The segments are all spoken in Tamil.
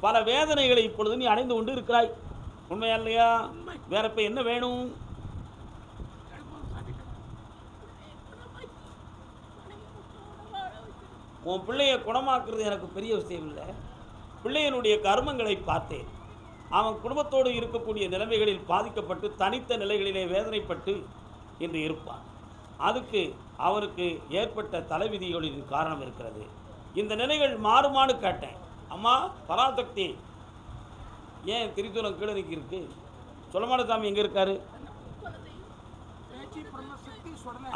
பல வேதனைகளை இப்பொழுது நீ அடைந்து கொண்டு இருக்கிறாய். உண்மையா இல்லையா? வேற இப்போ என்ன வேணும்? உன் பிள்ளைய குணமாக்குறது எனக்கு பெரிய விஷயம் இல்லை. பிள்ளையனுடைய கர்மங்களை பார்த்தேன். அவன் குடும்பத்தோடு இருக்கக்கூடிய நிலைமைகளில் பாதிக்கப்பட்டு தனித்த நிலைகளிலே வேதனைப்பட்டு இன்று இருப்பான். அதுக்கு அவருக்கு ஏற்பட்ட தலைவிதிகளின் காரணம் இருக்கிறது. இந்த நிலைகள் மாறுமானு கேட்டேன். அம்மா பராசக்தி ஏன் திரிசூலம் கீழே இருக்கு? சொல்லமான சாமி எங்கே இருக்காரு?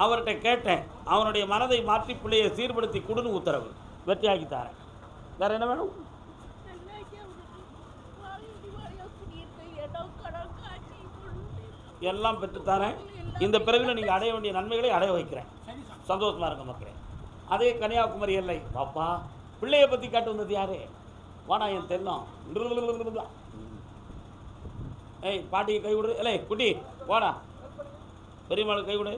அவர்கிட்ட கேட்டேன். அவனுடைய மனதை மாற்றி பிள்ளையை சீர்படுத்தி கொடுன்னு உத்தரவு. வெற்றியாக்கி தரேன். வேற என்ன வேணும்? எல்லாம் பெற்றுத்தரேன். இந்த பிறவில நீங்கள் அடைய வேண்டிய நன்மைகளை அடைய வைக்கிறேன். சந்தோஷமா இருக்க மக்களே. அதே கன்னியாகுமரி எல்லை பாப்பா பிள்ளையை பற்றி காட்டு வந்தது யாரு? வாடா என் தெல்லம். ஏய் பாட்டிக்கு கை விடு. இல்லை குட்டி வாடா. பெரியம்மாளுக்கு கை விடு.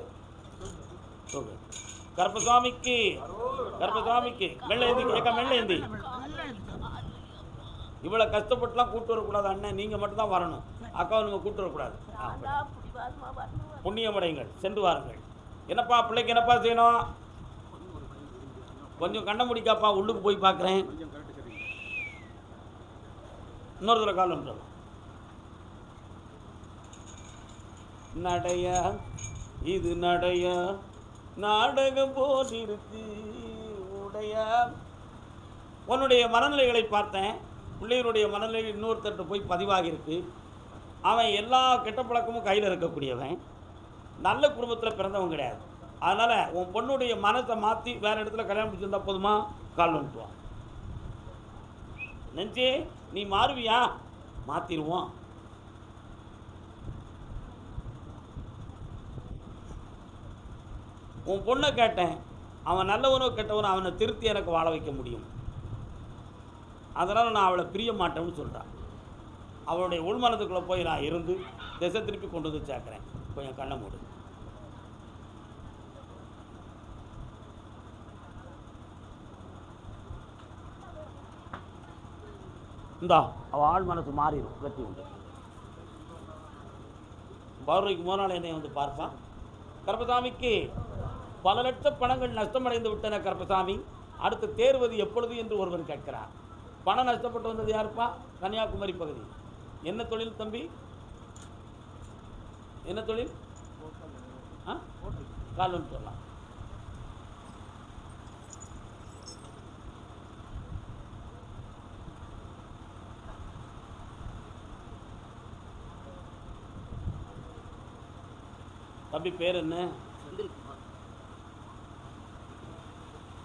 கருப்பசாமிக்கு கருப்பசாமிக்கு மெல்ல ஏந்தி. இவ்வளோ கஷ்டப்பட்டுலாம் கூட்டு வரக்கூடாது அண்ணன். நீங்கள் மட்டும்தான் வரணும். அக்காவை நீங்கள் கூட்டு வரக்கூடாது. புண்ணியமடைங்கள், சென்று வாருங்கள். என்னப்பா பிள்ளைக்கு என்னப்பா செய்யணும்? கொஞ்சம் கண்ண முடிக்காப்பா, உள்ளுக்கு போய் பார்க்குறேன். இன்னொரு தடவை கால் வந்துடும். நடையா இது நடையா நாடகம் போல் இருக்கு உடையா. உன்னுடைய மனநிலைகளை பார்த்தேன். பிள்ளைகளுடைய மனநிலைகள் இன்னொருத்தட்டு போய் பதிவாகி இருக்கு. அவன் எல்லா கெட்ட பழக்கமும் கையில் இருக்கக்கூடியவன். நல்ல குடும்பத்தில் பிறந்தவன் கிடையாது. அதனால் உன் பொண்ணுடைய மனத்தை மாற்றி வேறு இடத்துல கல்யாணம் முடிச்சிருந்தா போதுமா? கால் வந்துட்டுவான். நெஞ்சே நீ மாறுவியா? மாற்றிடுவோம். உன் பொண்ணை கேட்டேன். அவன் நல்லவனோ கெட்டவனோ அவனை திருத்தி எனக்கு வாழ வைக்க முடியும். அதனால் நான் அவளை பிரிய மாட்டேன்னு சொல்கிறான். அவளுடைய உள்மனத்துக்குள்ளே போய் நான் இருந்து திசை திருப்பி கொண்டு வந்து சேர்க்குறேன். கொஞ்சம் கண்ணை மூடு. இந்தா அவள் ஆள் மனசு மாறிடும். வெற்றி உண்டு. பௌர்ணமிக்கு முதல் நாள் என்னை வந்து பார்ப்பான். கருப்பசாமிக்கு பல லட்ச பணங்கள் நஷ்டமடைந்து விட்டன கருப்பசாமி, அடுத்து தேர்வது எப்பொழுது என்று ஒருவர் கேட்கிறார். பணம் நஷ்டப்பட்டு வந்தது யாருப்பா? கன்னியாகுமரி பகுதி. என்ன தொழில் தம்பி? என்ன தொழில்? கால்வன் சொல்லலாம். தம்பி பேர் என்ன?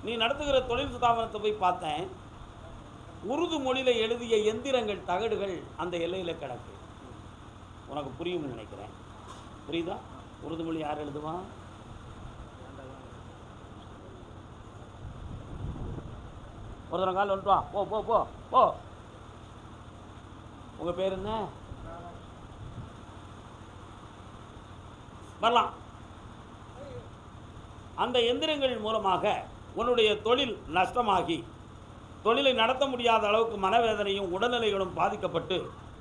நீ நடத்துகிற தொழில் ஸ்தாபனத்தை போய் பார்த்தேன். உருது மொழியில் எழுதிய எந்திரங்கள் தகடுகள் அந்த எல்லையில் கிடக்கு. உனக்கு புரியும்னு நினைக்கிறேன். புரியுதா? உருது மொழி யார் எழுதுவான்? ஒருத்தன கால் வந்துட்டு வா. போ போ போ போ. உங்கள் பேர் என்ன? வரலாம். அந்த எந்திரங்கள் மூலமாக உன்னுடைய தொழில் நஷ்டமாகி தொழிலை நடத்த முடியாத அளவுக்கு மனவேதனையும் உடல்நிலைகளும் பாதிக்கப்பட்டு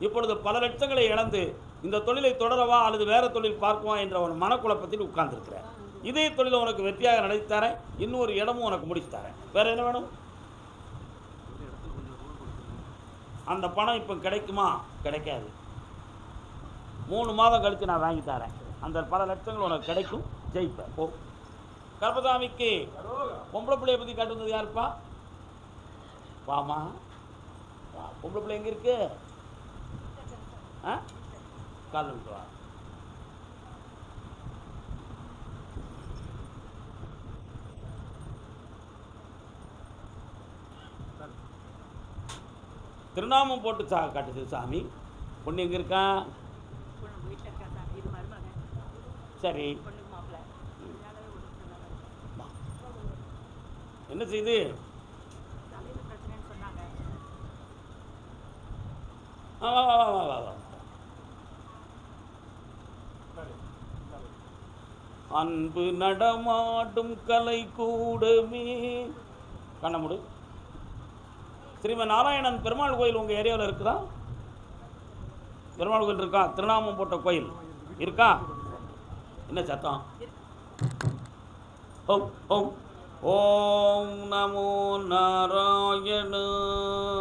இப்பொழுது பல லட்சங்களை இழந்து இந்த தொழிலை தொடரவா அல்லது வேறு தொழில் பார்க்குவா என்ற ஒரு மனக்குழப்பத்தில் உட்கார்ந்துருக்கிறேன். இதே தொழிலை உனக்கு வெற்றியாக நடத்தித்தரேன். இன்னொரு இடமும் உனக்கு முடிச்சு தரேன். வேறு என்ன வேணும்? அந்த பணம் இப்போ கிடைக்குமா? கிடைக்காது. 3 மாதம் கழித்து நான் வாங்கி தரேன். அந்த பல லட்சங்கள் உனக்கு கிடைக்கும். ஜெயிப்பேன். போ. கருப்பசாமிக்கு பொம்பளை பிள்ளையை பற்றி காட்டு வந்தது யாருப்பா? வாமா. பொம்பளை பிள்ளை எங்கே இருக்கு? கால் வா. திருநாமம் போட்டு காட்டுது சாமி. பொண்ணு எங்கே இருக்கா? சரி, என்ன செய்து? அன்பு நடமாடும் கலை கூடமே. கண்ண முடு. ஸ்ரீமன் நாராயணன் பெருமாள் கோயில் உங்கள் ஏரியாவில் இருக்குதா? பெருமாள் கோயில் இருக்கா? திருநாமம் போட்ட கோயில் இருக்கா? என்ன சத்தம்? ஓம் ஓம் ஓம் நமோ நாராயண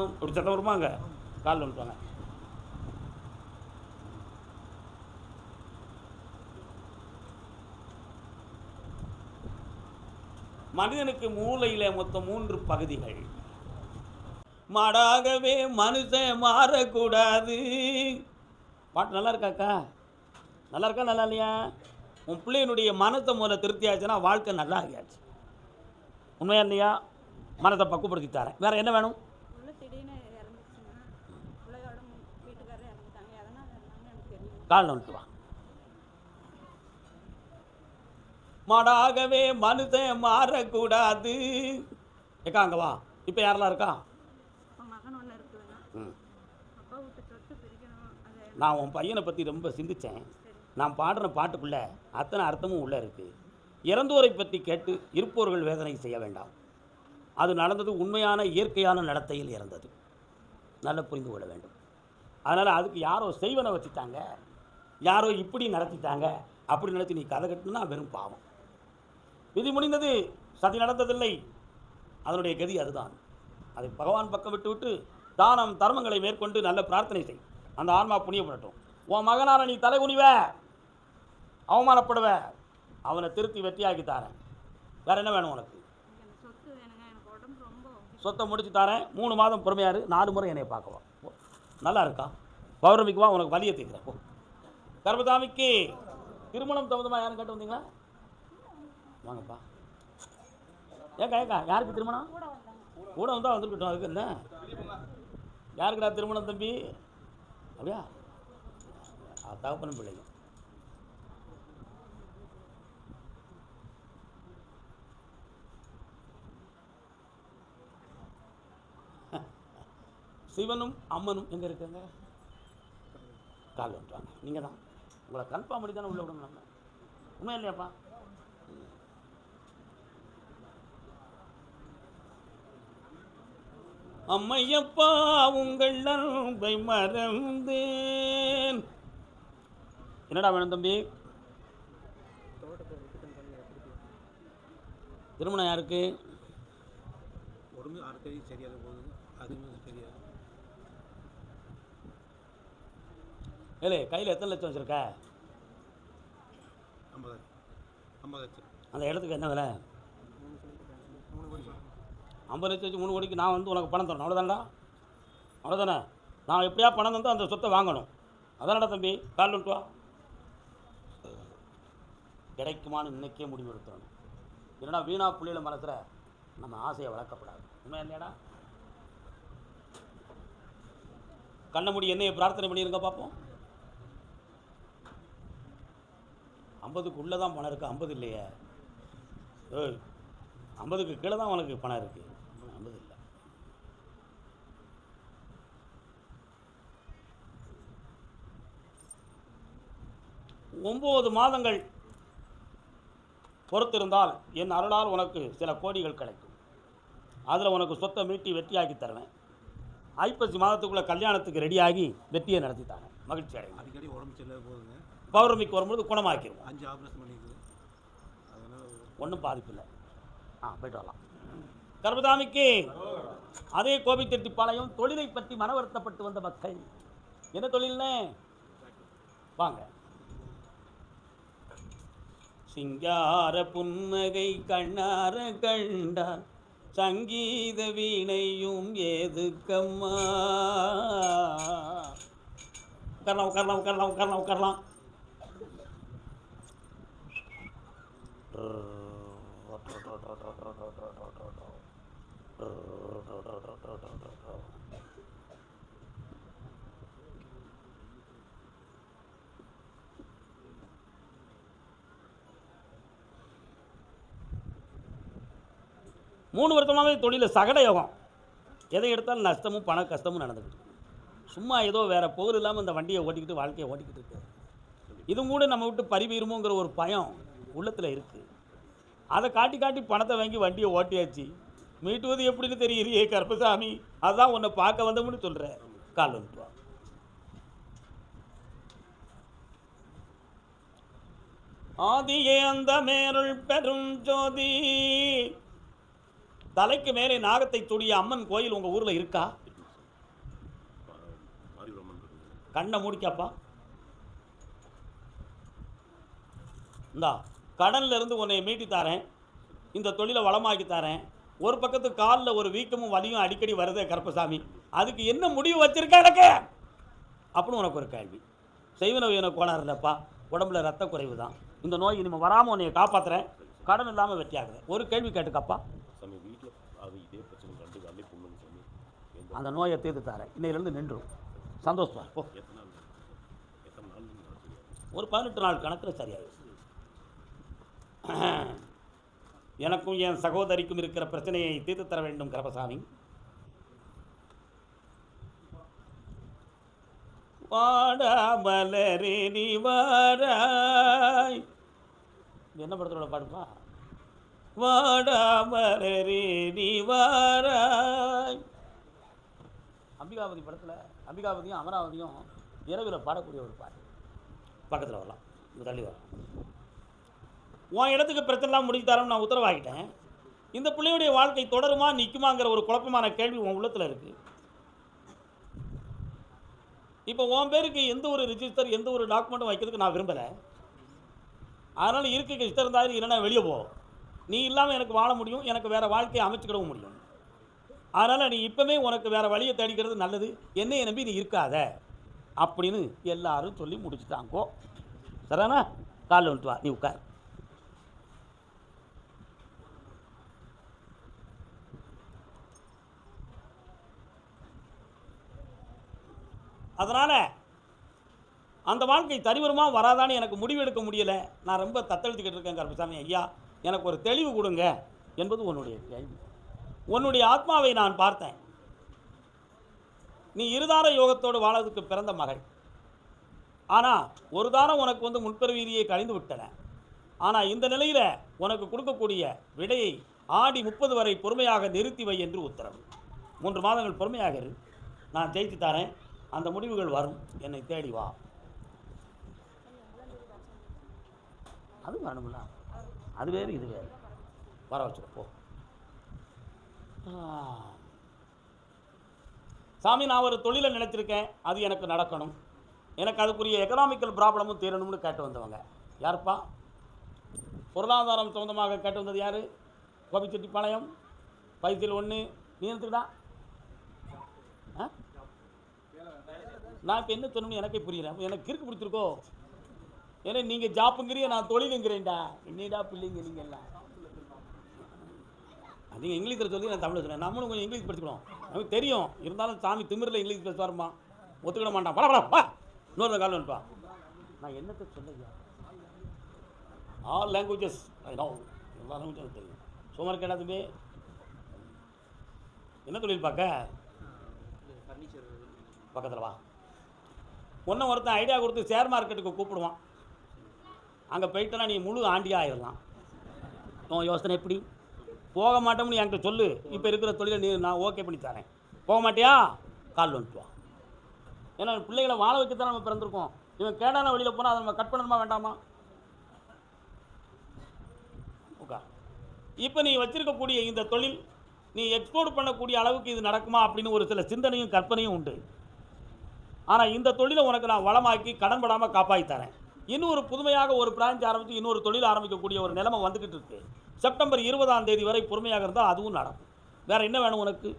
அப்படி சத்தம் வருமாங்க? காலில் வந்துட்டாங்க. மனிதனுக்கு மூளையில் மொத்தம் 3 பகுதிகள். மாடாகவே மனுஷன் மாறக்கூடாது. பாட்டு நல்லா இருக்காக்கா? நல்லா இருக்கா நல்லா இல்லையா? உன் பிள்ளையினுடைய மனத்தை முதல்ல திருப்தி ஆச்சுன்னா வாழ்க்கை நல்லா ஆகியாச்சு. உண்மையா இல்லையா? மனத்தை பக்குவப்படுத்தி தரேன். வேற என்ன வேணும்? காலில் வந்துட்டு வா. மாடாகவே மனுஷன் மாறக்கூடாது. ஏக்கா அங்கே வா. இப்போ யாரெல்லாம் இருக்கா? நான் உன் பையனை பற்றி ரொம்ப சிந்தித்தேன். நான் பாடுற பாட்டுக்குள்ளே அத்தனை அர்த்தமும் உள்ளே இருக்குது. இறந்தோரை பற்றி கேட்டு இருப்போர்கள் வேதனை செய்ய வேண்டாம். அது நடந்தது உண்மையான இயற்கையான நடத்தையில் இறந்தது. நல்லா புரிந்து கொள்ள வேண்டும். அதனால் அதுக்கு யாரோ செய்வனை வச்சுட்டாங்க, யாரோ இப்படி நடத்திட்டாங்க, அப்படி நினச்சி நீ கதை கட்டுனா வெறும் பாவம். விதி முடிந்தது, சதி நடந்ததில்லை. அதனுடைய கதி அதுதான். அதை பகவான் பக்கம் விட்டு விட்டு தானம் தர்மங்களை மேற்கொண்டு நல்ல பிரார்த்தனை செய். அந்த ஆன்மா புண்ணியப்படட்டும். உன் மகனான நீ தலை குனிவ, அவமானப்படுவ, அவனை திருத்தி வெற்றியாக்கி தாரேன். வேற என்ன வேணும் உனக்கு? சொத்தை முடிச்சு தரேன். 3 மாதம் பொறுமையாரு. 4 முறை என்னை பார்க்கவா. நல்லா இருக்கா? பௌர்ணமிக்கு வா, உனக்கு வலியை தீர்க்கிறேன். போ. கர்மசாமிக்கு திருமணம் தகுந்தமாக யாரும் கேட்டு வந்தீங்களா? வாங்கப்பா. ஏக்கா யாருக்கு திருமணம்? கூட வந்தால் வந்துருக்கட்டும். அதுக்கு என்ன? யாருக்குடா திருமணம் தம்பி? அப்படியா? தகப்பனும் பிள்ளைங்க. சிவனும் அம்மனும் எங்கே இருக்காங்க? கால் வந்துட்டாங்க. நீங்கள் தான் உங்களை கன்ஃபார்ம் பண்ணி தானே உள்ள விடணும். நம்ம உண்மை இல்லையாப்பா? அம்மையப்பா உங்கள் அன்பை மறந்தேன். என்னடா வேணும் தம்பி? திருமணம் யாருக்கு? ஏலே கையில் எத்தனை லட்சம் வச்சுருக்க? 50 லட்சம். அந்த இடத்துக்கு என்ன விலை? 50 லட்சம் வச்சு 3 கோடிக்கு நான் வந்து உனக்கு பணம் தரணும். அவ்வளோதான்டா, அவ்வளோதானே? நான் எப்படியா பணம் தந்து அந்த சொத்தை வாங்கணும். அதானடா தம்பி. கால் விட்டு வா. கிடைக்குமான்னு இன்னைக்கே முடிவு எடுத்துடணும். இல்லைனா வீணா புள்ளியில் மனசில் நம்ம ஆசையை வளர்க்கப்படாது. உண்மையா இல்லையாடா? கண்ண முடி என்னையை பிரார்த்தனை பண்ணியிருங்க பார்ப்போம். 50க்கு உள்ளே தான் பணம் இருக்குது, 50 இல்லையே. 50க்கு கீழே தான் உனக்கு பணம் இருக்குது, 50 இல்லை. ஒம்பது மாதங்கள் பொறுத்திருந்தால் என் அருளால் உனக்கு சில கோடிகள் கிடைக்கும். அதில் உனக்கு சொத்தை மீட்டி வெற்றியாக்கி தருவேன். ஐப்பசி மாதத்துக்குள்ளே கல்யாணத்துக்கு ரெடியாகி வெற்றியை நடத்தி தரேன். மகிழ்ச்சி அடையும். அடிக்கடி உடம்பு சரியில்லை போகுதுங்க. பௌர்ணமிக்கு வரும்போது குணமாக்கிடுவோம். 5 ஆப்ரேஷன் பண்ணிக்குது, அதனால் ஒன்றும் பாதிப்பு இல்லை. போய்ட்டு வரலாம். கர்மசாமிக்கு அதே கோபிச்செட்டிப்பாளையம் தொழிலை பற்றி மன வருத்தப்பட்டு வந்த மக்கள். என்ன தொழில்னே? வாங்க. சிங்கார புன்னகை கண்ணார கண்டார், சங்கீத வீணையும் ஏதுக்கம்மா. உட்காரலாம் உட்காரலாம் உட்காரலாம் உட்காரலாம் உட்காரலாம். மூணு வருஷமாகவே தொழிலில் சகட யோகம். எதை எடுத்தாலும் நஷ்டமும் பண கஷ்டமும் நடந்துக்கிட்டு. சும்மா ஏதோ வேறு போர் இல்லாமல் இந்த வண்டியை ஓட்டிக்கிட்டு வாழ்க்கையை ஓட்டிக்கிட்டு இருக்கு. இதுவும் கூட நம்ம விட்டு பறிபீருமோங்கிற ஒரு பயம் உள்ளத்தில் இருக்குது. அதை காட்டி காட்டி பணத்தை வாங்கி வண்டியை ஓட்டியாச்சு. மீட்டுவது எப்படின்னு தெரியலையே கருப்பசாமி, அதான் உன்னை பார்க்க வந்தோம்னு சொல்கிறேன். கால் வந்துட்டு வா. ஆதியே அந்த மேருள் பெரும் ஜோதி. தலைக்கு மேலே நாகத்தை துடிய அம்மன் கோயில் உங்கள் ஊரில் இருக்கா? கண்ணை மூடிக்காப்பா. இந்தா கடன்ல இருந்து உன்னை மீட்டி தாரேன், இந்த தொழிலை வளமாக்கி தரேன். ஒரு பக்கத்து காலில் ஒரு வீக்கமும் வலியும் அடிக்கடி வருதே கருப்பசாமி, அதுக்கு என்ன முடிவு வச்சிருக்க எனக்கு அப்படின்னு உனக்கு ஒரு கேள்வி. செய்வன உயன கோளாறு இல்லைப்பா, உடம்புல ரத்த குறைவு தான். இந்த நோய் இனிமேல் வராமல் உன்னை காப்பாற்றுறேன், கடன் இல்லாமல் வெற்றியாகுது. ஒரு கேள்வி கேட்டுக்கப்பா. அந்த நோயை தீர்த்து தரேன், இன்னையிலேருந்து நின்றும் சந்தோஷமா போ. ஒரு 18 நாள் கணக்கில் சரியாயிடும். எனக்கும் என் சகோதரிக்கும் இருக்கிற பிரச்சனையை தீர்த்து தர வேண்டும் கருப்பசாமி. வாடாமலரே நீ வாராய், என்ன படத்தோட பாடுப்பா? வாடாமலரே நீ வாராய். அம்பிகாவதி படத்தில் அம்பிகாவதியும் அமராவதியும் இரவில் பாடக்கூடிய ஒரு பாட்டு. பக்கத்தில் வரலாம், தள்ளி வரலாம். உன் இடத்துக்கு பிரச்சனைலாம் முடிச்சு தரோம் நான் உத்தரவாகிட்டேன். இந்த பிள்ளையுடைய வாழ்க்கை தொடருமா நிற்குமாங்கிற ஒரு குழப்பமான கேள்வி உன் உள்ளத்தில் இருக்குது. இப்போ உன் பேருக்கு எந்த ஒரு ரிஜிஸ்டர் எந்த ஒரு டாக்குமெண்ட்டும் வைக்கிறதுக்கு நான் விரும்பலை. அதனால் இருக்க இஷ்டம் இருந்தாலும் இல்லைன்னா வெளியே போ. நீ இல்லாமல் எனக்கு வாழ முடியும், எனக்கு வேறு வாழ்க்கையை அமைச்சுக்கிடவும் முடியும். அதனால் நீ இப்போவே உனக்கு வேறு வழியை தேடிக்கிறது நல்லது, என்னையை நம்பி நீ இருக்காத அப்படின்னு எல்லாரும் சொல்லி முடிச்சுட்டாங்கோ. சரிண்ணா? காலில் வந்துட்டு வா, நீ உட்கார். அதனால் அந்த வாழ்க்கை தனிவருமா வராதான்னு எனக்கு முடிவெடுக்க முடியலை. நான் ரொம்ப தத்தெழுத்துக்கிட்டு இருக்கேன் கருப்பசாமி ஐயா, எனக்கு ஒரு தெளிவு கொடுங்க என்பது உன்னுடைய கேள்வி. உன்னுடைய ஆத்மாவை நான் பார்த்தேன். நீ இருதார யோகத்தோடு வாழறதுக்கு பிறந்த மகள். ஆனால் ஒரு தாரம் உனக்கு முன்பிறவியிலேயே கழிந்து விட்டன. ஆனால் இந்த நிலையில் உனக்கு கொடுக்கக்கூடிய விடையை ஆடி 30 வரை பொறுமையாக நிறுத்தி வை என்று உத்தரவு. 3 மாதங்கள் பொறுமையாக இரு, நான் ஜெயித்து தரேன். அந்த முடிவுகள் வரும், என்னை தேடி வா. அது வேணும்ல, அது வேறு இது வேறு. வர வச்சுருப்போ. சாமி, நான் ஒரு தொழிலை நினைச்சிருக்கேன், அது எனக்கு நடக்கணும், எனக்கு அதுக்குரிய எக்கனாமிக்கல் ப்ராப்ளமும் தீரணும்னு கேட்டு வந்தவங்க யாருப்பா? பொருளாதாரம் சொந்தமாக கேட்டு வந்தது யார்? கோபிச்செட்டிப்பாளையம் பைத்தியில் 1. நீ எடுத்துக்கிட்டா நான் இப்போ என்ன சொன்னோம்னு எனக்கே புரியல. எனக்கு கிறுக்கு பிடிச்சிருக்கோ? ஏன்னா நீங்கள் ஜாப்புங்கிறீங்க, நான் தொழிலுங்கிறேன்டா. என்னடா பிள்ளைங்க நீங்கள் எல்லாம். நீங்கள் இங்கிலீஷில் சொல்லி நான் தமிழில் சொன்னேன். நம்மளும் கொஞ்சம் இங்கிலீஷ் படிச்சுக்கணும், நமக்கு தெரியும். இருந்தாலும் சாமி திமிரில் இங்கிலீஷ் பேசுவாருமா, ஒத்துக்கிட மாட்டான். பரவாயில்ல, இன்னொரு கால் வந்துப்பா. நான் என்னத்தை சொல்லையா? ஆல் லாங்குவேஜஸ் ஐ நோ, எல்லா லாங்குவேஜும் தெரியும். சும்மா இருக்க எல்லாத்துமே. என்ன தொழில் பார்க்க? பக்கத்தில் வா. ஒன்றும் ஒருத்தன் ஐடியா கொடுத்து ஷேர் மார்க்கெட்டுக்கு கூப்பிடுவான். அங்கே போயிட்டனா நீ முழு ஆண்டியாக ஆயிடலாம். உன் யோசனை எப்படி? போக மாட்டோம்னு என்கிட்ட சொல்லு. இப்போ இருக்கிற தொழிலை நீ நான் ஓகே பண்ணி தரேன். போக மாட்டியா? கால் வந்துட்டு வா. ஏன்னா பிள்ளைகளை வாழ வைக்கத்தான் நம்ம பிறந்திருக்கோம். இவன் கேடான வழியில் போனால் அதை நம்ம கட் பண்ணணுமா வேண்டாமா? ஓகே. இப்போ நீ வச்சிருக்கக்கூடிய இந்த தொழில் நீ எக்ஸ்போர்ட் பண்ணக்கூடிய அளவுக்கு இது நடக்குமா அப்படின்னு ஒரு சில சிந்தனையும் கற்பனையும் உண்டு. ஆனால் இந்த தொழிலை உனக்கு நான் வளமாக்கி கடன் படாமல் காப்பாற்றி தரேன். இன்னொரு புதுமையாக ஒரு பிரான்ச் ஆரம்பித்து இன்னொரு தொழில் ஆரம்பிக்கக்கூடிய ஒரு நிலைமை வந்துக்கிட்டு இருக்கு. செப்டம்பர் 20ஆம் தேதி வரை பொறுமையாக இருந்தால் அதுவும் நடக்கும். வேறு என்ன வேணும் உனக்கு?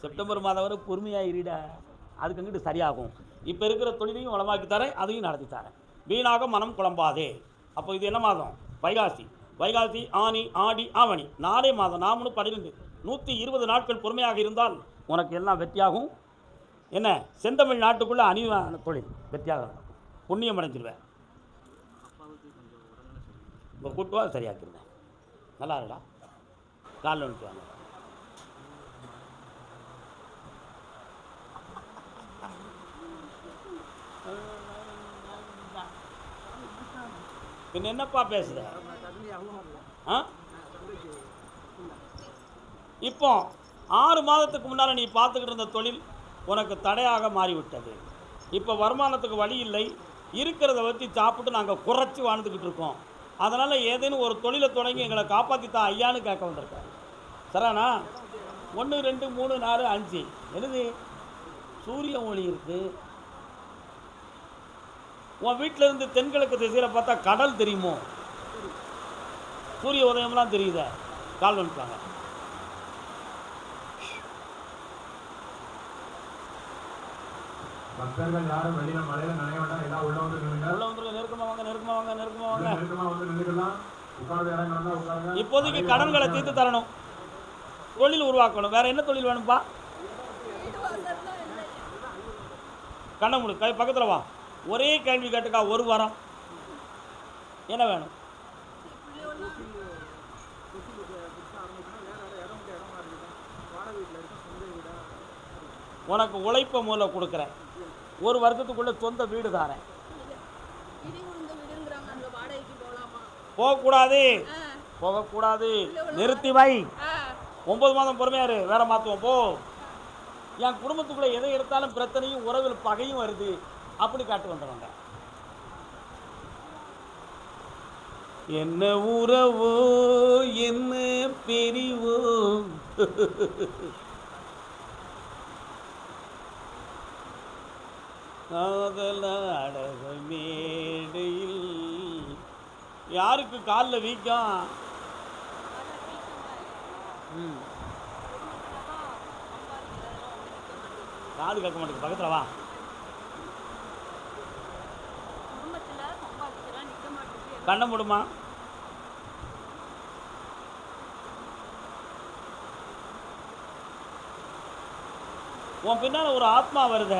செப்டம்பர் மாதம் வரை பொறுமையாக இருடா, அதுக்கு அங்கிட்டு சரியாகும். இப்போ இருக்கிற தொழிலையும் வளமாக்கி தரேன், அதையும் நடத்தி தரேன். வீணாக மனம் குழம்பாதே. அப்போ இது என்ன மாதம்? வைகாசி. வைகாசி, ஆனி, ஆடி, ஆவணி 4 மாதம். 4 12 120 நாட்கள் பொறுமையாக இருந்தால் உனக்கு எல்லாம் வெற்றியாகும். என்ன செந்தமிழ் நாட்டுக்குள்ளே அணிவான தொழில் வெற்றியாக புண்ணியம் அடைஞ்சிருவேன். இப்போ கூட்டுவா சரியாக்கிருந்தேன். நல்லா இருக்கா? காலில் வந்துட்டு வாங்க. பின்ன என்னப்பா பேசுற? இப்போ 6 மாதத்துக்கு முன்னால் நீ பார்த்துக்கிட்டு இருந்த தொழில் உனக்கு தடையாக மாறிவிட்டது. இப்போ வருமானத்துக்கு வழி இல்லை, இருக்கிறத வச்சு சாப்பிட்டு நாங்கள் குறைச்சி வாழ்ந்துக்கிட்டு இருக்கோம். அதனால் ஏதேனும் ஒரு தொழிலை தொடங்கி எங்களை காப்பாற்றித்தான் ஐயான்னு கேட்க வந்திருக்காரு. சரிண்ணா? 1 2 3 4 5 என்னது சூரிய ஒளி இருக்குது. உன் வீட்டில் இருந்து தென்கிழக்கு திசையில் பார்த்தா கடல் தெரியுமோ? சூரிய உதயம்லாம் தெரியுத. கால் வந்துட்டாங்க. பக்தர்கள் யாரும் வெளியில மழையில நனைய வேண்டாம், எல்லாம் உள்ள வந்து நில்லுங்க. உள்ள வந்துருங்க. நெருக்கமா வாங்க, நெருக்கமா வாங்க, நெருக்கமா வாங்க. நெருக்கமா வந்து நின்னுக்கலாம். உட்கார்ந்து இறங்க வந்தா உட்காருங்க. இப்போதைக்கு கடன்களை தீர்த்து தரணும், தொழில் உருவாக்கணும். வேற என்ன தொழில் வேணும்பா? கண்ணை முடி, கை பக்கத்தில் வா. ஒரே கேள்வி கேட்டுக்கா, ஒரு வாரம் என்ன வேணும்? உனக்கு உழைப்ப மூலம் கொடுக்குறேன். 1 வருஷத்துக்குள்ள சொந்த வீடு தாரேன். போகக்கூடாது, போகக்கூடாது. நிறுத்தி வை. 9 மாதம் பொறுமையாரு, வேற மாற்றுவோம். போ. என் குடும்பத்துக்குள்ள எதை எடுத்தாலும் பிரச்சனையும் உறவில் பகையும் வருது அப்படி காட்டு வந்தவங்க. என்ன உறவோ என்ன பிரிவோ காதலாடக மேடையில். யாருக்கு காலில் வீக்கம்? காது கேட்க மாட்டேங்குது, பக்கத்தில் வா. கண்ணை மூடுமா. உன் பின்னால் ஒரு ஆத்மா வருத,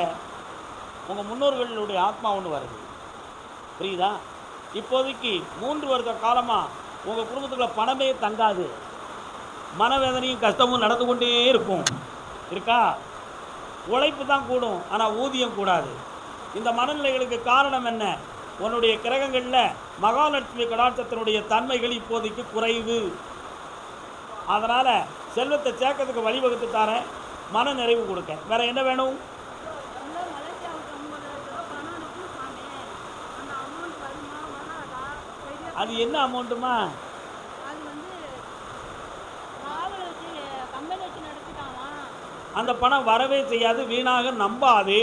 உங்கள் முன்னோர்களுடைய ஆத்மா ஒன்று வருது, புரியுதா? இப்போதைக்கு 3 வருட காலமாக உங்கள் குடும்பத்துக்குள்ள பணமே தங்காது, மனவேதனையும் கஷ்டமும் நடந்து கொண்டே இருக்கும். இருக்கா? உழைப்பு தான் கூடும், ஆனால் ஊதியம் கூடாது. இந்த மனநிலைகளுக்கு காரணம் என்ன? உன்னுடைய கிரகங்களில் மகாலட்சுமி கடாட்சத்தினுடைய தன்மைகள் இப்போதைக்கு குறைவு. அதனால் செல்வத்தை சேர்க்கறதுக்கு வழிவகுத்து தரேன், மன நிறைவு கொடுக்க. வேற என்ன வேணும்? அது என்ன அமௌண்ட்டுமா? அந்த பணம் வரவே செய்யாது, வீணாக நம்பாது.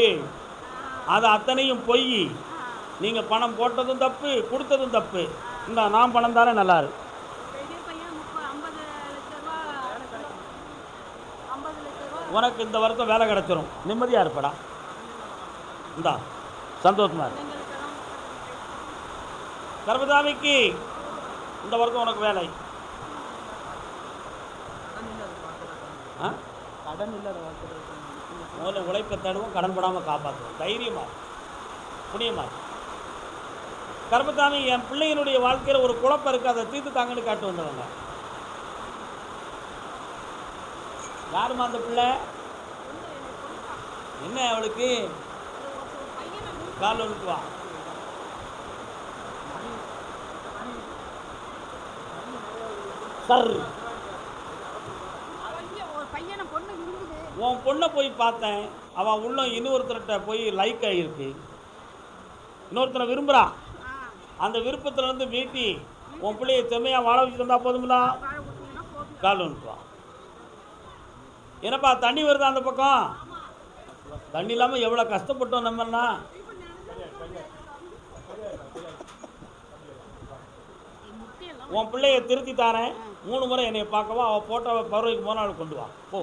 அது அத்தனையும் பொய். நீங்கள் பணம் போட்டதும் தப்பு, கொடுத்ததும் தப்பு. இந்த நான் பணம் தானே நல்லா இருக்கு. உனக்கு இந்த வருஷம் வேலை கிடச்சிரும், நிம்மதியாக இருப்படா. இந்தா சந்தோஷமா இருக்கு. கர்மசாமிக்கு இந்த வருஷம் உனக்கு வேலை. கடன் இல்லாத முதல்ல உழைப்பை தேடுவோம், கடன் படாமல் காப்பாற்றுவோம். தைரியமாக புனியமா. கர்மசாமி, என் பிள்ளைகளுடைய வாழ்க்கையில் ஒரு குழப்பம் இருக்குது, அதை தீர்த்து தாங்கன்னு காட்டு வந்தவங்க. யாருமா அந்த பிள்ளை? என்ன அவளுக்கு? கால் வந்துட்டு வா. சார், உன் பொண்ணை போய் பார்த்தேன், அவன் உள்ள இன்னொருத்தர்கிட்ட போய் லைக் ஆகியிருக்கு, இன்னொருத்தரை விரும்புகிறான். அந்த விருப்பத்திலேருந்து மீட்டி உன் பிள்ளைய செம்மையாக வாழ வச்சுட்டு இருந்தால் போதுங்களா? கால் வந்துட்டுவான். என்னப்பா தண்ணி வருதா அந்த பக்கம்? தண்ணி இல்லாமல் எவ்வளோ கஷ்டப்பட்டோம் நம்மன்னா. உன் பிள்ளைய திருத்தி தாரேன், 3 முறை என்னை பார்க்கவா, அவள் போட்டோவை பருவைக்கு 3 நாள் கொண்டு வா. போ.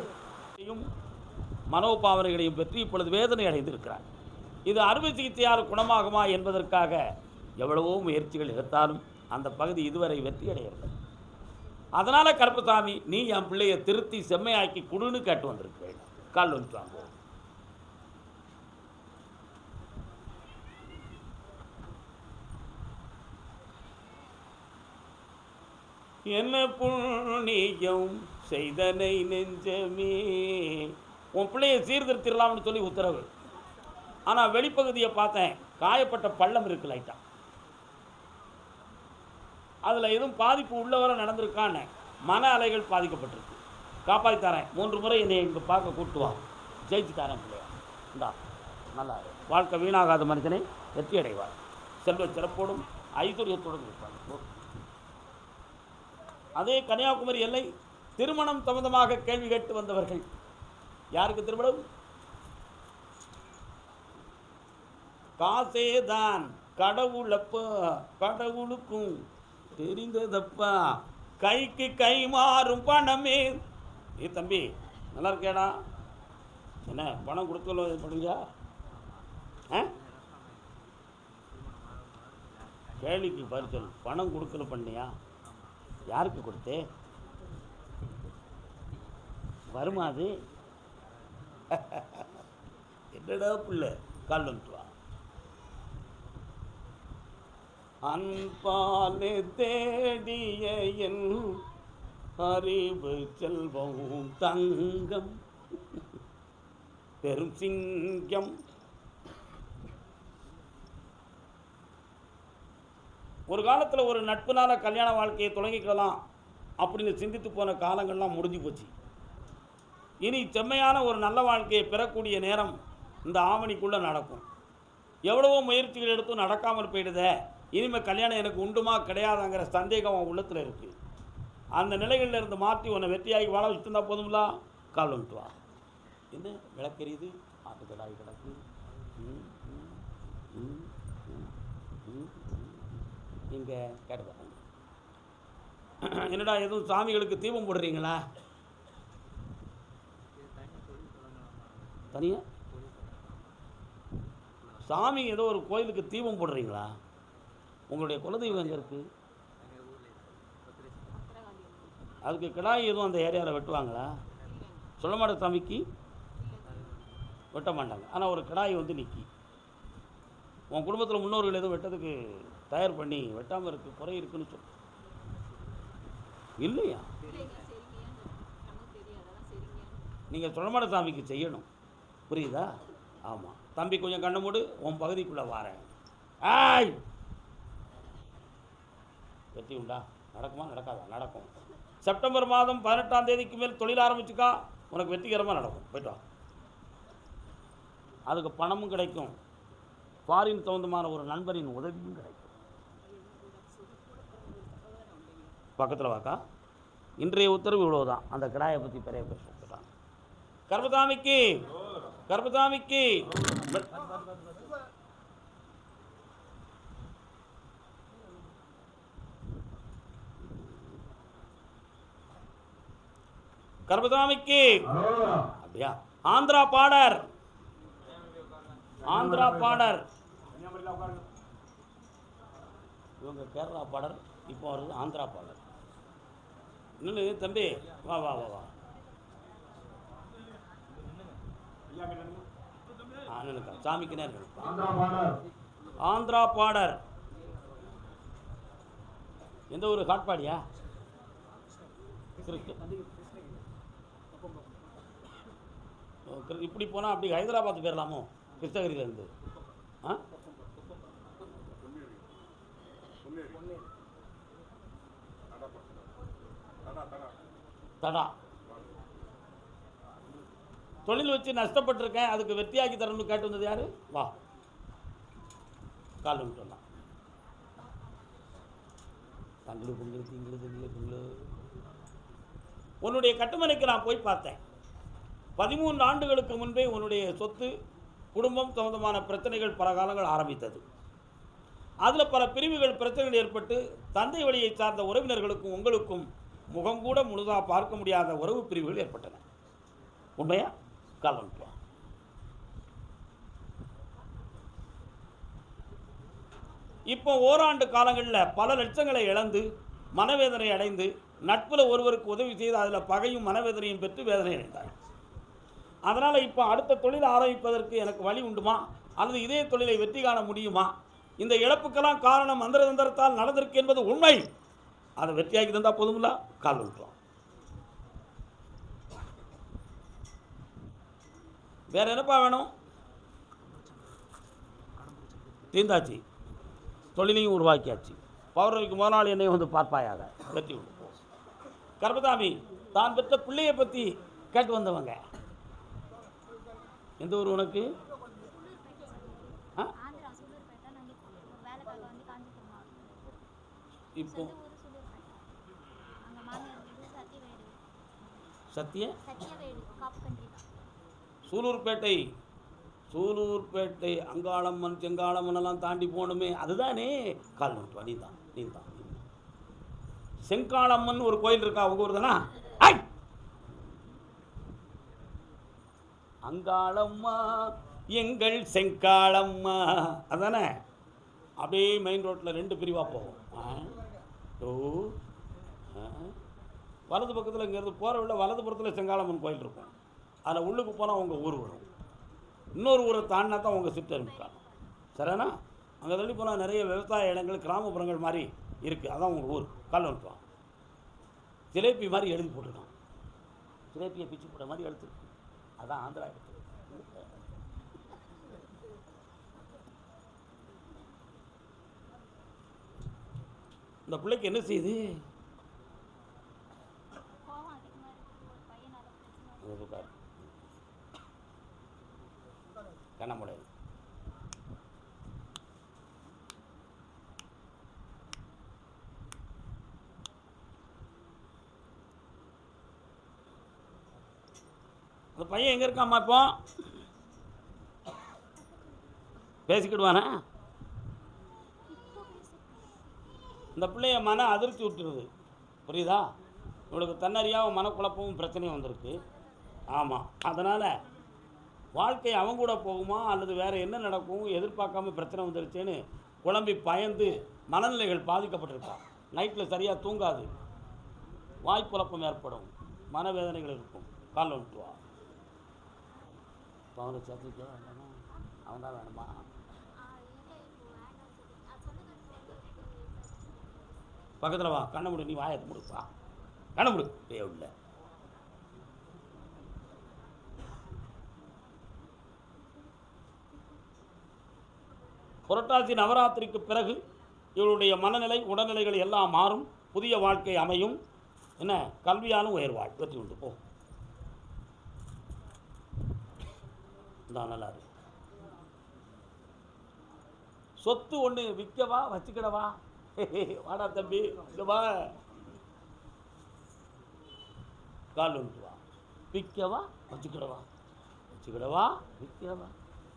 மனோபாவனைகளையும் பற்றி இப்பொழுது வேதனை அடைந்திருக்கிறார். இது அறுவை சிகிச்சையால் குணமாகுமா என்பதற்காக எவ்வளவோ முயற்சிகள் எடுத்தாலும் அந்த பகுதி இதுவரை வெற்றி அடையவில்லை. அதனால் கருப்பசாமி, நீ என் பிள்ளையை திருத்தி செம்மையாக்கி குடுன்னு கேட்டு வந்திருக்கிறேன். கால் வந்துட்டு வாங்க. என்ன புண்ணியம் செய்தனை நெஞ்சமே. உன் பிள்ளையை சீர்திருத்திடலாம்னு சொல்லி உத்தரவு. ஆனால் வெளிப்பகுதியை பார்த்தேன், காயப்பட்ட பள்ளம் இருக்கு லைட்டா. அதில் எதுவும் பாதிப்பு உள்ளவரை நடந்திருக்கான்னு மன அலைகள் பாதிக்கப்பட்டிருக்கு. காப்பாற்றி தரேன், 3 முறை என்னை இங்கே பார்க்க கூப்பிட்டு வா, ஜெயிச்சு தரேன் பிள்ளையா. இந்தா நல்லா வாழ்க்கை வீணாகாத மனிதனை வெற்றி அடைவார், செல்வ சிறப்போடும் ஐஸ்வர்யத்தோடும் இருப்பார். அதே கன்னியாகுமரி எல்லை திருமணம் சம்பந்தமாக கேள்வி கேட்டு வந்தவர்கள். யாருக்கு திருமணம்? காசே தான் கடவுளப்பா, கடவுளுக்கும் தெரிந்ததப்பா, கைக்கு கை மாறும் பணமே. ஏ தம்பி நல்லா இருக்கேடா, என்ன பணம் கொடுக்கல பண்ணுங்க? கேள்விக்கு பதில், பணம் கொடுக்கல பண்ணியா? யாருக்கு கொடுத்தே? வருமா அது? என்னடா பிள்ளை, கால் வந்துட்டு வா. அன்பாலே தேடிய என் அறிவு செல்வம் தங்கம் பெரும் சிங்கம். ஒரு காலத்தில் ஒரு நட்புனால கல்யாண வாழ்க்கையை தொடங்கிக்கலாம் அப்படின்னு சிந்தித்து போன காலங்கள்லாம் முடிஞ்சு போச்சு. இனி செம்மையான ஒரு நல்ல வாழ்க்கையை பெறக்கூடிய நேரம் இந்த ஆவணிக்குள்ளே நடக்கும். எவ்வளவோ முயற்சிகள் எடுத்தும் நடக்காமல் போயிடுதே, இனிமேல் கல்யாணம் எனக்கு உண்டுமா கிடையாதுங்கிற சந்தேகம் அவன் உள்ளத்தில் இருக்குது. அந்த நிலைகளில் இருந்து மாற்றி உன்னை வெற்றியாகி வாழ வச்சுருந்தா போதுங்களா? கால் வந்துட்டு வா. என்ன விளக்கெரியுது, ஆட்டுக்கடாய் கிடக்கு. இங்கே கேட்டுப்பாங்க, என்னடா எதுவும் சாமிகளுக்கு தீபம் போடுறீங்களா? தனியாக சாமி ஏதோ ஒரு கோயிலுக்கு தீபம் போடுறீங்களா? உங்களுடைய குலதெய்வம் எங்கே இருக்குது? அதுக்கு கிடாய் எதுவும் அந்த ஏரியாவில் வெட்டுவாங்களா? சொல்ல மாட்ட சாமிக்கு வெட்ட மாட்டாங்க. ஆனால் ஒரு கிடாய் வந்து நிற்கி, உன் குடும்பத்தில் முன்னோர்கள் எதுவும் வெட்டதுக்கு தயார் பண்ணி வெட்டாமல் இருக்கு, குறை இருக்குன்னு சொல் இல்லையா? நீங்கள் சொல்ல மாட்ட சாமிக்கு செய்யணும், புரியுதா? ஆமாம் தம்பி, கொஞ்சம் கண்ணை மூடு, உன் பகுதிக்குள்ளே வாரேன். ஆய், வெற்றி உண்டா? நடக்குமா நடக்காதா? நடக்கும். செப்டம்பர் மாதம் 18ஆம் தேதிக்கு மேல் தொழில் ஆரம்பிச்சுக்கா, உனக்கு வெற்றிகரமாக நடக்கும். போய்ட்டு வா. அதுக்கு பணமும் கிடைக்கும், ஃபாரின் சம்பந்தமான ஒரு நண்பரின் உதவியும் கிடைக்கும். பக்கத்தில் வாக்கா. இன்றைய உத்தரவு இவ்வளவுதான். அந்த கிடாயை பற்றி பெரிய பேசுகிறான். கர்மசாமிக்கு கர்மசாமிக்கு கர்மசாமிக்கு அப்படியா? ஆந்திரா பாடர், ஆந்திரா பாடர், இவங்க கேரளா பாடர், இப்போ வருது ஆந்திரா பாடர். இன்னும் தம்பி வா வா வா வா. சாமிக்கு நேரம். ஆந்திரா பாடர் எந்த ஒரு காட்பாடியா? இப்படி போனால் அப்படி ஹைதராபாத் போயிடலாமோ கிருஷ்ணகிரியிலேருந்து? தடா தொழில் வச்சு நஷ்டப்பட்டிருக்கேன், அதுக்கு வெற்றியாக்கி தரணும்னு கேட்டு வந்தது யாரு? வா, கால் வந்துட்டோம்னா தங்களு பொங்கல் திங்களு திங்களு பொங்கல். உன்னுடைய கட்டுமனைக்கு நான் போய் பார்த்தேன். 13 ஆண்டுகளுக்கு முன்பே உன்னுடைய சொத்து குடும்பம் சம்பந்தமான பிரச்சனைகள் பல காலங்கள் ஆரம்பித்தது. அதில் பல பிரிவுகள் பிரச்சனைகள் ஏற்பட்டு தந்தை வழியை சார்ந்த உறவினர்களுக்கும் உங்களுக்கும் முகம் கூட முழுதாக பார்க்க முடியாத உறவு பிரிவுகள் ஏற்பட்டன. உண்மையா? கால் வந்துட்டோம். இப்போ ஓராண்டு காலங்களில் பல லட்சங்களை இழந்து மனவேதனை அடைந்து நட்பில் ஒருவருக்கு உதவி செய்து அதில் பகையும் மனவேதனையும் பெற்று வேதனை அடைந்தார். அதனால் இப்போ அடுத்த தொழில் ஆரம்பிப்பதற்கு எனக்கு வழி உண்டுமா, அல்லது இதே தொழிலை வெற்றி காண முடியுமா? இந்த இழப்புக்கெல்லாம் காரணம் மந்திர தந்திரத்தால் நடந்திருக்கு என்பது உண்மை. அதை வெற்றியாக்கி தந்தால் போதுங்களா? கால் விட்டுறோம். வேற என்னப்பா வேணும்? தீந்தாச்சு, தொழிலையும் உருவாக்கியாச்சு, பௌர்ணமிக்கு முதல் நாள் என்னை வந்து பார்ப்பாயாக. வெற்றி உண்டு. கர்மதாமி தான் பெற்ற பிள்ளையை பற்றி கேட்டு வந்தவங்க. எந்த ஊர் உனக்கு? இப்போ சூலூர்பேட்டை அங்காளம்மன் செங்காளம்மன் எல்லாம் தாண்டி போகணுமே, அதுதானே கால் நோட்டு நீ தான். செங்காளம்மன் ஒரு கோயில் இருக்கா உங்க ஊர் தானா? அங்காளம்மா எங்கள் செங்காளம்மா அதானே. அப்படியே மெயின் ரோட்டில் 2 பிரிவாக போகும். வலது பக்கத்தில் இங்கேருந்து போகிற விட வலதுபுறத்தில் செங்காளம்மன் கோயில் இருக்கும். அதில் உள்ளுக்கு போனால் உங்கள் ஊர் வரும். இன்னொரு ஊரை தாண்டினா தான் உங்கள் சிற்றறிமுக்கான். சரிண்ணா? அங்கே தள்ளி போனால் நிறைய விவசாய இடங்கள் கிராமப்புறங்கள் மாதிரி இருக்குது. அதான் உங்கள் ஊர். கால் நோட்டுவான். ஜிலேபி மாதிரி எழுதி போட்டுருக்கான். ஜிலேபியை பிச்சு போட்ட மாதிரி எழுத்து. அதான் ஆந்திரா எடுத்து. இந்த பிள்ளைக்கு என்ன செய்யுது? கண்ணமுடை அந்த பையன் எங்கே இருக்காம்மா? இப்போ பேசிக்கிடுவானா? இந்த பிள்ளைய மன அதிர்ச்சி விட்டுருது. புரியுதா? இவளுக்கு தன்னறியாமல் மனக்குழப்பமும் பிரச்சனையும் வந்திருக்கு. ஆமாம். அதனால் வாழ்க்கை அவங்க கூட போகுமா அல்லது வேறு என்ன நடக்கும் எதிர்பார்க்காம பிரச்சனை வந்துருச்சுன்னு குழம்பி பயந்து மனநிலைகள் பாதிக்கப்பட்டிருக்கா. நைட்டில் சரியாக தூங்காது, வாய்க்குழப்பம் ஏற்படும், மனவேதனைகள் இருக்கும். கால் வந்துட்டுவா. அவனை சேர்த்துக்க வேண்டாமா? அவன் தான் வேணுமா? பக்கத்தில் வா. கண்ணை முடி. நீ வாயத்தை முடிப்பா. கண்ணை முடி. உள்ள புரட்டாசி நவராத்திரிக்கு பிறகு இவளுடைய மனநிலை உடல்நிலைகள் எல்லாம் மாறும். புதிய வாழ்க்கை அமையும். என்ன? கல்வியாலும் உயர்வாள். வெற்றி உண்டு. போ. நல்லா இருக்கு. சொத்து ஒன்று விற்கவா வச்சுக்கிடவா? வாடா தம்பி, வா. கால் ஒன்று வா. விற்கவா வச்சுக்கிடவா? வச்சுக்கிடவா விற்கவா?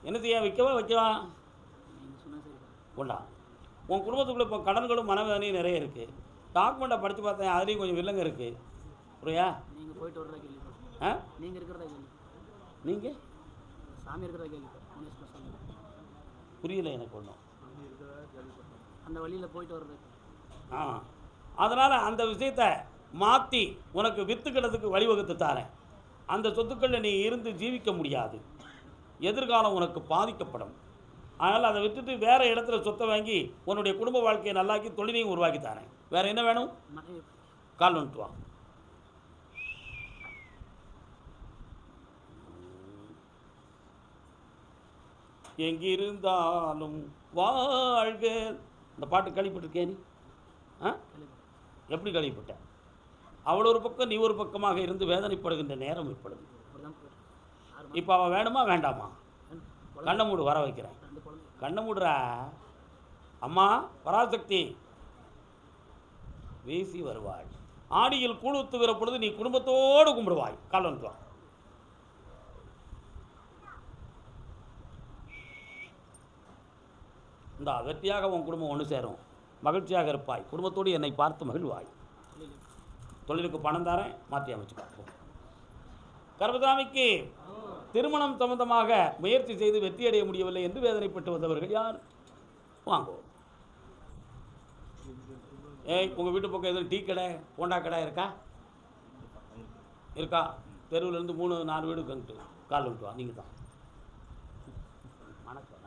என்ன செய்ய? விற்கவா வைக்கவா? கொண்டா. உன் குடும்பத்துக்குள்ளே இப்போ கடன்களும் மனவேதனையும் நிறைய இருக்குது. டாக்குமெண்ட்டை படித்து பார்த்தேன், அதுலேயும் கொஞ்சம் வில்லங்க இருக்குது. புரியா? நீங்கள் போயிட்டு வர்றதா கேள்வி. நீங்கள் இருக்கிறதா கேள்வி. நீங்கள் சாமி இருக்கிறதா கேள்வி. புரியல எனக்கு ஒன்றும். அந்த வழியில் போயிட்டு வர்றது. அதனால் அந்த விஷயத்தை மாற்றி உனக்கு விற்றுக்கிறதுக்கு வழிவகுத்து தாரேன். அந்த சொத்துக்களில் நீ இருந்து ஜீவிக்க முடியாது. எதிர்காலம் உனக்கு பாதிக்கப்படும். அதனால் அதை விட்டுட்டு வேறு இடத்துல சொத்தை வாங்கி உன்னுடைய குடும்ப வாழ்க்கையை நல்லாக்கி தொழிலையும் உருவாக்கி தானே. வேறு என்ன வேணும்? கால் வந்துட்டு வா. எங்கிருந்தாலும் வாழ்க. இந்த பாட்டு கேள்விப்பட்டிருக்கே நீ? எப்படி கேள்விப்பட்ட? அவள் ஒரு பக்கம் நீ ஒரு பக்கமாக இருந்து வேதனைப்படுகின்ற நேரம் இப்பொழுது. இப்போ அவன் வேணுமா வேண்டாமா? கண்ணை மூடு, வர வைக்கிறேன். கண்ணை மூடுறா. அம்மா பராசக்தி வீசி வருவாள். ஆடியில் கூழுத்துகிற பொழுது நீ குடும்பத்தோடு கும்பிடுவாய். கால் வந்துட்டு வா. இந்த வெற்றியாக உன் குடும்பம் ஒன்று சேரும். மகிழ்ச்சியாக இருப்பாய். குடும்பத்தோடு என்னை பார்த்து மகிழ்வாய். தொழிலுக்கு பணம் தரேன், மாற்றி அமைச்சுக்கோ. கர்மசாமிக்கு திருமணம் சம்பந்தமாக முயற்சி செய்து வெற்றியடைய முடியவில்லை என்று வேதனைப்பட்டு வந்தவர்கள் யார்? வாங்குவோம். உங்கள் வீட்டு பக்கம் எதுவும் டீ கடை போண்டா கடை இருக்கா? இருக்கா? தெருவிலேருந்து 3-4 வீடு கங்கிட்டு கால் விட்டு வா. நீங்கள் தான். வணக்கம்.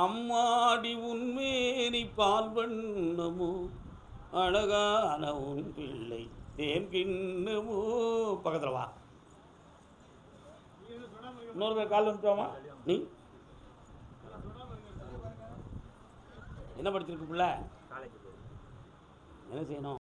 அம்மாடி உன்மேனி பால் வண்ணமோ அழகான உன் பிள்ளை தேன் கிண்ணமோ. பக்கத்தில் வா. இன்னொரு பேர் கால் வந்துட்டோமா? நீ என்ன படிச்சிருக்கு பிள்ளை? என்ன செய்யணும்?